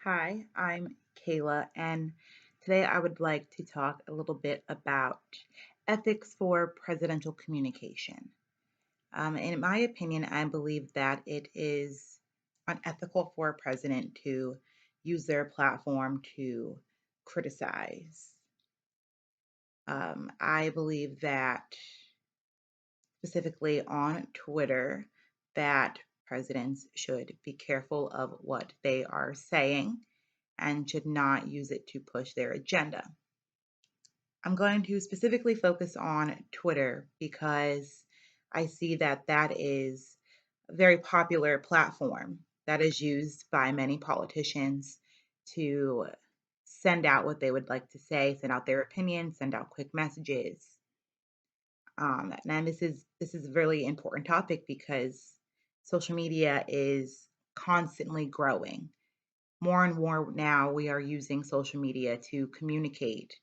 Hi, I'm Kayla, and today I would like to talk a little bit about ethics for presidential communication. In my opinion, I believe that it is unethical for a president to use their platform to criticize. I believe that specifically on Twitter, that presidents should be careful of what they are saying and should not use it to push their agenda. I'm going to specifically focus on Twitter because I see that that is a very popular platform that is used by many politicians to send out what they would like to say, send out their opinions, send out quick messages. And this is a really important topic because social media is constantly growing. More and more now we are using social media to communicate,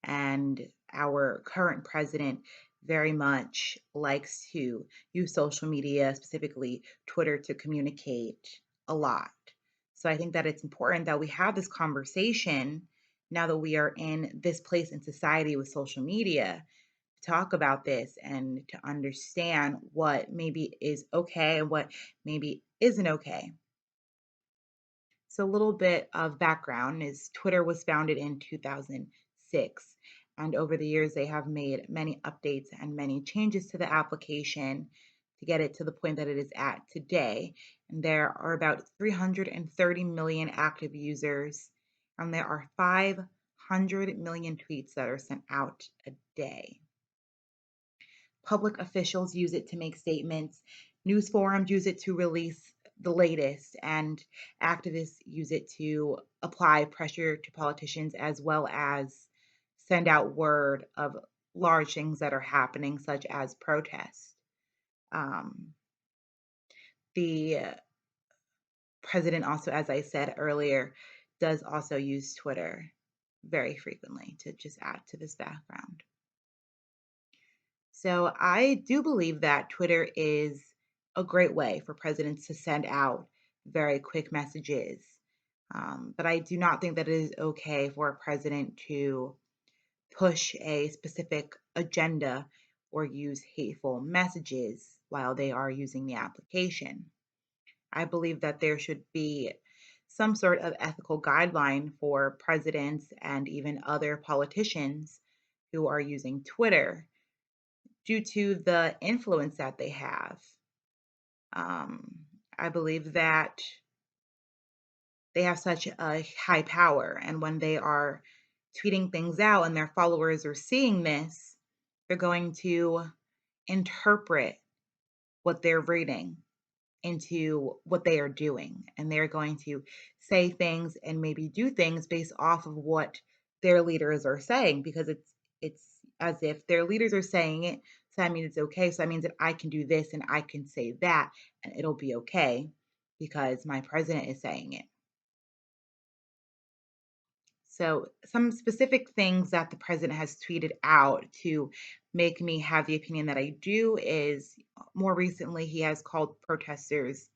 and our current president very much likes to use social media, specifically Twitter, to communicate a lot. So I think that it's important that we have this conversation now that we are in this place in society with social media, to talk about this and to understand what maybe is okay and what maybe isn't okay. So, a little bit of background is Twitter was founded in 2006. And over the years, they have made many updates and many changes to the application to get it to the point that it is at today. And there are about 330 million active users, and there are 500 million tweets that are sent out a day. Public officials use it to make statements, news forums use it to release the latest, and activists use it to apply pressure to politicians as well as send out word of large things that are happening, such as protests. Um, the president also, as I said earlier, does also use Twitter very frequently, to just add to this background. So I do believe that Twitter is a great way for presidents to send out very quick messages. But I do not think that it is okay for a president to push a specific agenda or use hateful messages while they are using the application. I believe that there should be some sort of ethical guideline for presidents and even other politicians who are using Twitter due to the influence that they have. Um, I believe that they have such a high power, and when they are tweeting things out and their followers are seeing this, they're going to interpret what they're reading into what they are doing, and they're going to say things and maybe do things based off of what their leaders are saying, because it's as if their leaders are saying it, so that means it's okay, so that means that I can do this and I can say that and it'll be okay because my president is saying it. So some specific things that the president has tweeted out to make me have the opinion that I do is, more recently he has called protesters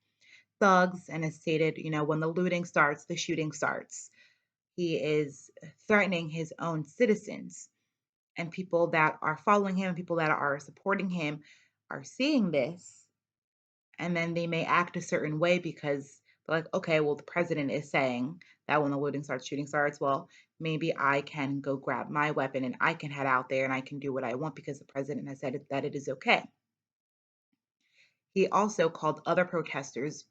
thugs and has stated, when the looting starts, the shooting starts. He is threatening his own citizens, and people that are following him, people that are supporting him are seeing this, and then they may act a certain way because they're like, okay, well, the president is saying that when the looting starts, shooting starts. Well, maybe I can go grab my weapon and I can head out there and I can do what I want because the president has said that it is okay. He also called other protesters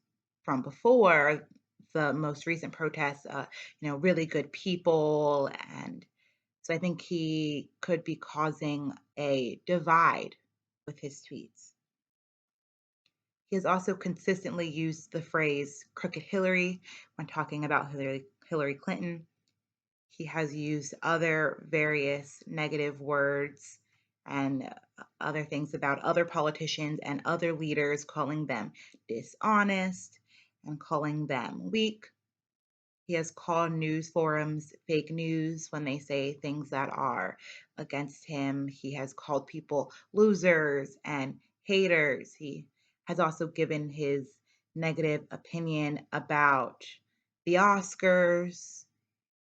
from before the most recent protests, really good people. And so I think he could be causing a divide with his tweets. He has also consistently used the phrase crooked Hillary when talking about Hillary Clinton. He has used other various negative words and other things about other politicians and other leaders, calling them dishonest and calling them weak. He has called news forums fake news when they say things that are against him. He has called people losers and haters. He has also given his negative opinion about the Oscars.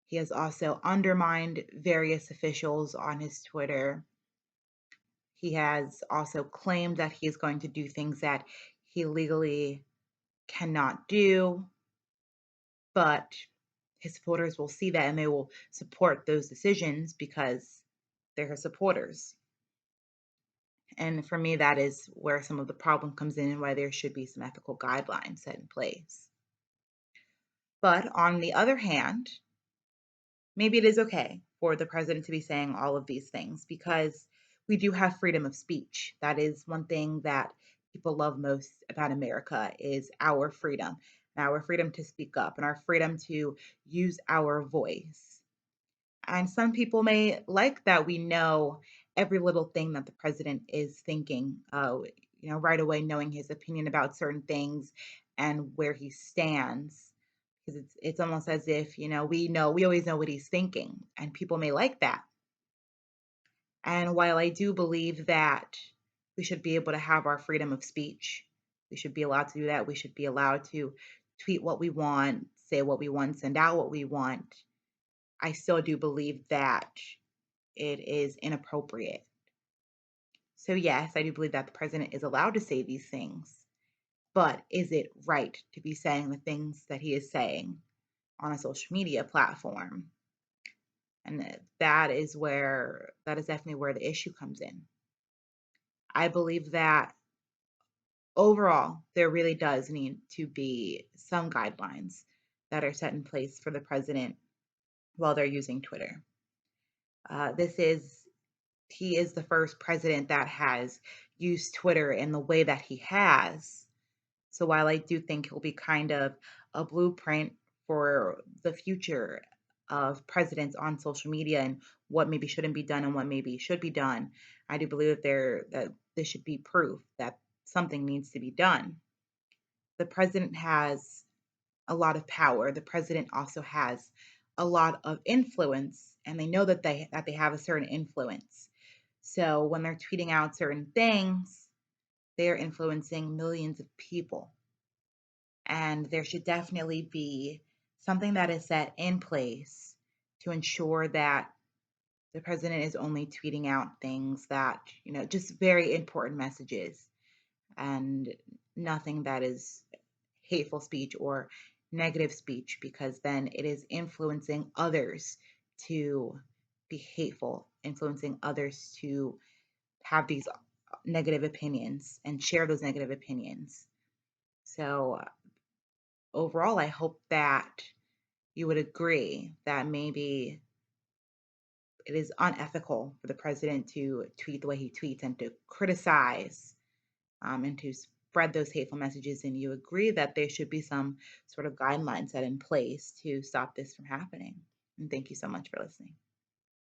He has also undermined various officials on his Twitter. He has also claimed that he is going to do things that he legally cannot do, but his supporters will see that and they will support those decisions because they're his supporters. And for me, that is where some of the problem comes in and why there should be some ethical guidelines set in place. But on the other hand, maybe it is okay for the president to be saying all of these things because we do have freedom of speech. That is one thing that people love most about America is our freedom to speak up and our freedom to use our voice. And some people may like that we know every little thing that the president is thinking, right away knowing his opinion about certain things and where he stands. Because it's almost as if, we always know what he's thinking, and people may like that. And while I do believe that we should be able to have our freedom of speech, we should be allowed to do that. We should be allowed to tweet what we want, say what we want, send out what we want. I still do believe that it is inappropriate. So, yes, I do believe that the president is allowed to say these things, but is it right to be saying the things that he is saying on a social media platform? And that is definitely where the issue comes in. I believe that overall, there really does need to be some guidelines that are set in place for the president while they're using Twitter. This is He is the first president that has used Twitter in the way that he has. So while I do think he'll be kind of a blueprint for the future of presidents on social media and what maybe shouldn't be done and what maybe should be done, I do believe that this should be proof that something needs to be done. The president has a lot of power. The president also has a lot of influence, and they know that they have a certain influence. So when they're tweeting out certain things, they're influencing millions of people. And there should definitely be something that is set in place to ensure that the president is only tweeting out things that, just very important messages and nothing that is hateful speech or negative speech, because then it is influencing others to be hateful, influencing others to have these negative opinions and share those negative opinions. So, overall, I hope that you would agree that maybe it is unethical for the president to tweet the way he tweets and to criticize and to spread those hateful messages. And you agree that there should be some sort of guidelines set in place to stop this from happening. And thank you so much for listening.